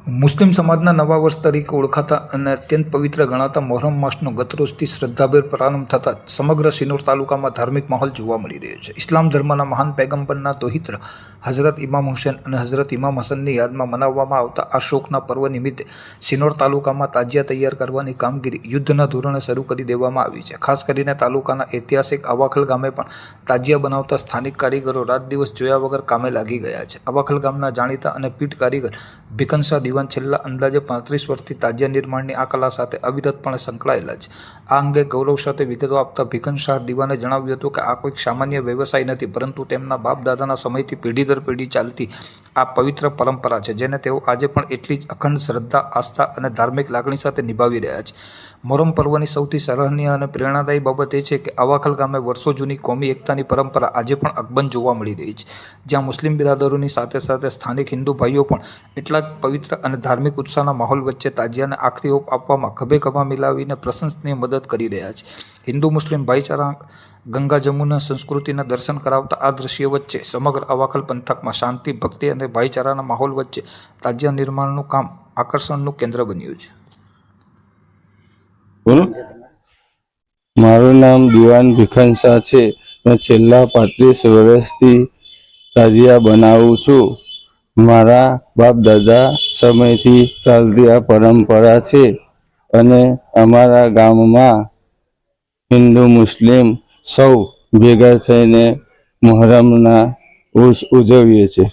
મુસ્લિમ સમાજના નવા વર્ષ તરીકે ઓળખાતા અને અત્યંત પવિત્ર ગણાતા મોહરમ માસનો ગત રોજથી શ્રદ્ધાભેર પ્રારંભ થતાં સમગ્ર સિનોર તાલુકામાં ધાર્મિક માહોલ જોવા મળી રહ્યો છે. ઇસ્લામ ધર્મના મહાન પૈગંબરના દોહિત્ર હઝરત ઇમામ હુસૈન અને હઝરત ઇમામ હસનની યાદમાં મનાવવામાં આવતા આ શોકના પર્વ નિમિત્તે સિનોર તાલુકામાં તાજિયા તૈયાર કરવાની કામગીરી યુદ્ધના ધોરણે શરૂ કરી દેવામાં આવી છે. ખાસ કરીને તાલુકાના ઐતિહાસિક અવાખલ ગામે પણ તાજિયા બનાવતા સ્થાનિક કારીગરો રાત દિવસ જોયા વગર કામે લાગી ગયા છે. અવાખલ ગામના જાણીતા અને પીઠ કારીગર ભીખનશાહ દીવાન છેલ્લા અંદાજે 35 વર્ષથી તાજિયા નિર્માણની આ કલા સાથે અવિરતપણે સંકળાયેલા છે. આ અંગે ગૌરવ સાથે વિગતો આપતા ભીખનશાહ દીવાને જણાવ્યું હતું કે આ કોઈ સામાન્ય વ્યવસાય નથી, પરંતુ તેમના બાપ દાદાના સમયથી પેઢી દર પેઢી ચાલતી આ પવિત્ર પરંપરા છે, જેને તેઓ આજે પણ એટલી જ અખંડ શ્રદ્ધા, આસ્થા અને ધાર્મિક લાગણી સાથે નિભાવી રહ્યા છે. મોહરમ પર્વની સૌથી સરાહનીય અને પ્રેરણાદાયી બાબત એ છે કે અવાખલ ગામે વર્ષો જૂની કોમી એકતાની પરંપરા આજે પણ અકબંધ જોવા મળી રહી છે, જ્યાં મુસ્લિમ બિરાદરોની સાથે સાથે સ્થાનિક હિન્દુ ભાઈઓ પણ એટલા જ પવિત્ર અને ધાર્મિક ઉત્સાહના માહોલ વચ્ચે તાજિયાને આખરી ઓપ આપવામાં ખભે ખભા મિલાવીને પ્રશંસનીય મદદ કરી રહ્યા છે. હિન્દુ મુસ્લિમ ભાઈચારા, ગંગા જમુના સંસ્કૃતિના દર્શન કરાવતા આ દ્રશ્ય વચ્ચે સમગ્ર અવાખલ પંથકમાં શાંતિ, ભક્તિ અને ભાઈચારાના માહોલ વચ્ચે તાજિયા નિર્માણનું કામ આકર્ષણનું કેન્દ્ર બન્યું છે. મારું નામ દીવાન ભીખનશાહ છે. મેં છેલ્લા 35 વર્ષથી તાજિયા બનાવું છું. મારા બાપ દાદા સમયથી ચાલતી આ પરંપરા છે અને અમારા ગામમાં હિન્દુ મુસ્લિમ સૌ ભેગા થઈને મોહરમના ઉજવીએ છીએ.